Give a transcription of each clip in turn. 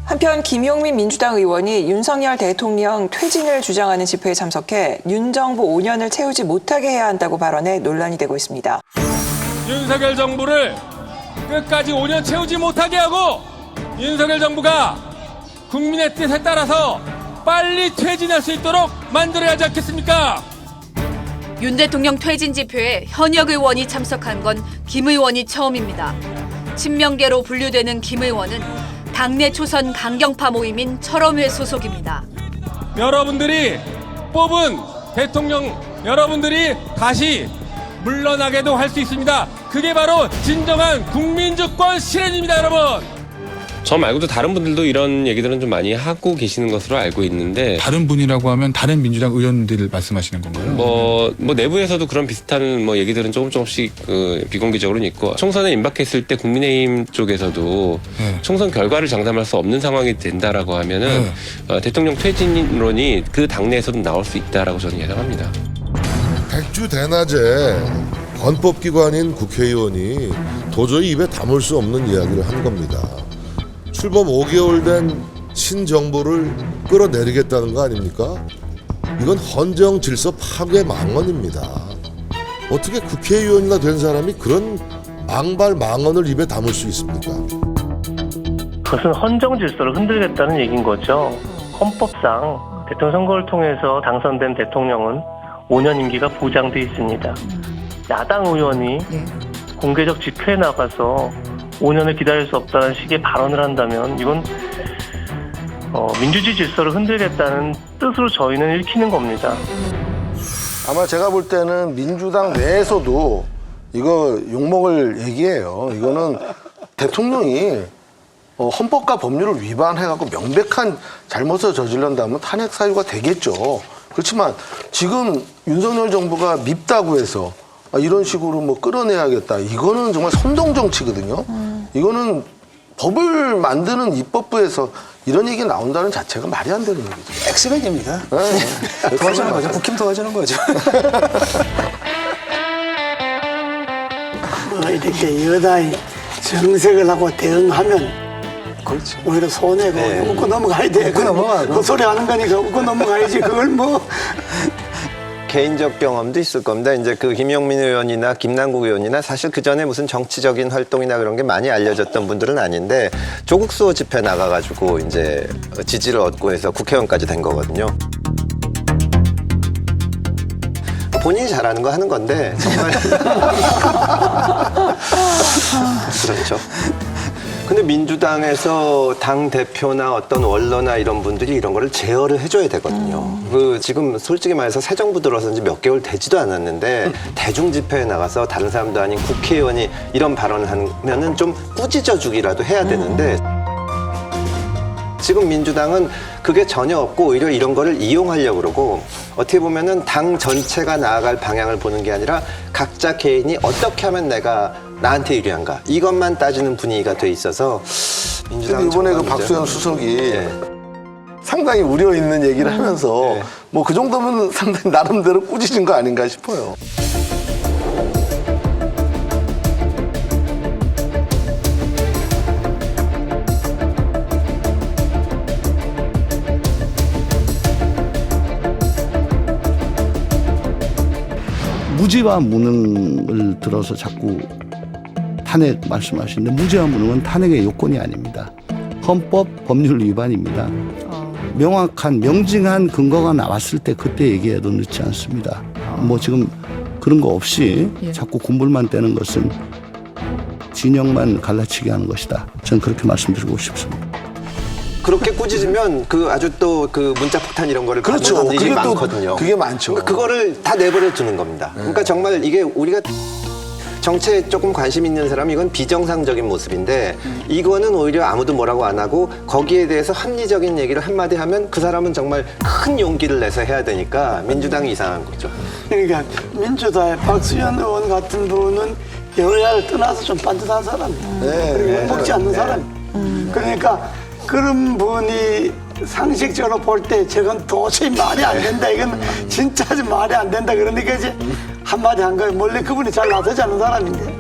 한편 김용민 민주당 의원이 윤석열 대통령 퇴진을 주장하는 집회에 참석해 윤 정부 5년을 채우지 못하게 해야 한다고 발언해 논란이 되고 있습니다. 윤석열 정부를 끝까지 5년 채우지 못하게 하고 윤석열 정부가 국민의 뜻에 따라서 빨리 퇴진할 수 있도록 만들어야 하지 않겠습니까? 윤 대통령 퇴진 집회에 현역 의원이 참석한 건 김 의원이 처음입니다. 친명계로 분류되는 김 의원은 당내 초선 강경파 모임인 철험회 소속입니다. 여러분들이 뽑은 대통령 여러분들이 다시 물러나게도 할 수 있습니다. 그게 바로 진정한 국민주권 실현입니다, 여러분. 저 말고도 다른 분들도 이런 얘기들은 좀 많이 하고 계시는 것으로 알고 있는데 다른 분이라고 하면 다른 민주당 의원들 말씀하시는 건가요? 뭐 내부에서도 그런 비슷한 뭐 얘기들은 조금씩 비공개적으로는 있고 총선에 임박했을 때 국민의힘 쪽에서도 총선 결과를 장담할 수 없는 상황이 된다라고 하면은 대통령 퇴진론이 그 당내에서도 나올 수 있다라고 저는 예상합니다. 백주대낮에 헌법기관인 국회의원이 도저히 입에 담을 수 없는 이야기를 한 겁니다. 출범 5개월 된 신정부를 끌어내리겠다는 거 아닙니까? 이건 헌정 질서 파괴 망언입니다. 어떻게 국회의원이나 된 사람이 그런 망발 망언을 입에 담을 수 있습니까? 그것은 헌정 질서를 흔들겠다는 얘기인 거죠. 헌법상 대통령 선거를 통해서 당선된 대통령은 5년 임기가 보장돼 있습니다. 야당 의원이 공개적 집회에 나가서 5년을 기다릴 수 없다는 식의 발언을 한다면 이건 민주주의 질서를 흔들겠다는 뜻으로 저희는 읽히는 겁니다. 아마 제가 볼 때는 민주당 내에서도 이거 욕먹을 얘기예요. 이거는 대통령이 헌법과 법률을 위반해갖고 명백한 잘못을 저질렀다면 탄핵 사유가 되겠죠. 그렇지만 지금 윤석열 정부가 밉다고 해서 이런 식으로 뭐 끌어내야겠다. 이거는 정말 선동 정치거든요. 이거는 법을 만드는 입법부에서 이런 얘기 나온다는 자체가 말이 안 되는 얘기죠. 엑스맨입니다. 네. 도와주는 거죠. 국힘 도와주는 거죠. 뭐 이렇게 여당이 정색을 하고 대응하면 그렇죠. 오히려 손해고 웃고 넘어가야 돼. 웃고 넘어가고. 그 소리 하는 거니까 웃고 넘어가야지. 그걸 뭐. 개인적 경험도 있을 겁니다. 이제 그 김용민 의원이나 김남국 의원이나 사실 그 전에 무슨 정치적인 활동이나 그런 게 많이 알려졌던 분들은 아닌데 조국 수호 집회 나가가지고 이제 지지를 얻고 해서 국회의원까지 된 거거든요. 본인이 잘하는 거 하는 건데 정말 그렇죠. 근데 민주당에서 당 대표나 어떤 원로나 이런 분들이 이런 거를 제어를 해줘야 되거든요. 그 지금 솔직히 말해서 새 정부 들어서 이제 몇 개월 되지도 않았는데 대중 집회에 나가서 다른 사람도 아닌 국회의원이 이런 발언을 하면은 좀 꾸짖어 주기라도 해야 되는데 지금 민주당은 그게 전혀 없고 오히려 이런 거를 이용하려고 그러고 어떻게 보면은 당 전체가 나아갈 방향을 보는 게 아니라 각자 개인이 어떻게 하면 내가 나한테 유리한가 이것만 따지는 분위기가 돼 있어서 민주당 이번에 그 박수현 수석이 상당히 우려 있는 얘기를 하면서 뭐 그 정도면 상당히 나름대로 꾸짖은 거 아닌가 싶어요. 무죄와 무능을 들어서 자꾸 탄핵 말씀하시는데 무죄와 무능은 탄핵의 요건이 아닙니다. 헌법 법률 위반입니다. 명확한 명징한 근거가 나왔을 때 그때 얘기해도 늦지 않습니다. 뭐 지금 그런 거 없이 자꾸 군불만 떼는 것은 진영만 갈라치게 하는 것이다. 저는 그렇게 말씀드리고 싶습니다. 그렇게 꾸짖으면 그 아주 또 그 문자 폭탄 이런 거를 그렇죠. 받는 사람들이 그게 또 많거든요. 그게 많죠. 그러니까 그거를 다 내버려 두는 겁니다. 그러니까 정말 이게 우리가 정치에 조금 관심 있는 사람 이건 비정상적인 모습인데 이거는 오히려 아무도 뭐라고 안 하고 거기에 대해서 합리적인 얘기를 한마디 하면 그 사람은 정말 큰 용기를 내서 해야 되니까 민주당이 이상한 거죠. 그러니까 민주당의 박수현 의원 같은 분은 여야를 떠나서 좀 반듯한 사람이에요. 그리고 먹지 않는 사람이에요. 그러니까 그런 분이 상식적으로 볼 때 저건 도저히 말이 안 된다. 이건 진짜 말이 안 된다. 그러니까 이제 한마디 한 거예요. 원래 그분이 잘 나서지 않는 사람인데.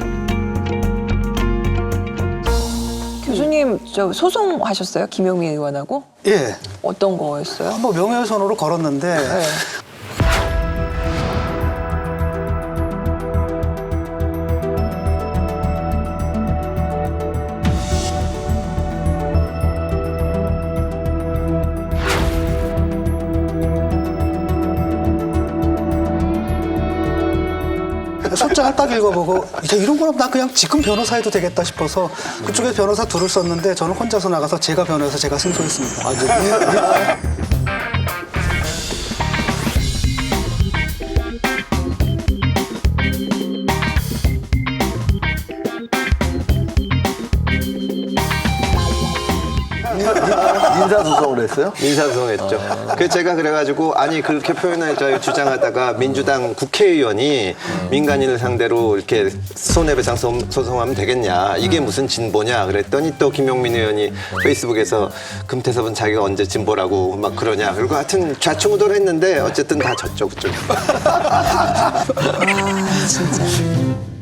김 교수님 저 소송하셨어요? 김용민 의원하고? 예. 어떤 거였어요? 뭐 명예훼손으로 걸었는데 네. 소장을 딱 읽어보고 이제 이런 거라면 난 그냥 지금 변호사 해도 되겠다 싶어서 그쪽에 변호사 둘을 썼는데 저는 혼자서 나가서 제가 변호해서 제가 승소했습니다. 민사소송을 했어요? 민사소송했죠. 그래서 제가 그래가지고 아니 그렇게 표현하자 주장하다가 민주당 국회의원이 민간인을 상대로 이렇게 손해배상 소송하면 되겠냐 이게 무슨 진보냐 그랬더니 또 김용민 의원이 페이스북에서 금태섭은 자기가 언제 진보라고 막 그러냐 그리고 하여튼 좌충우돌했는데 어쨌든 다 졌죠 그쪽. 아 진짜.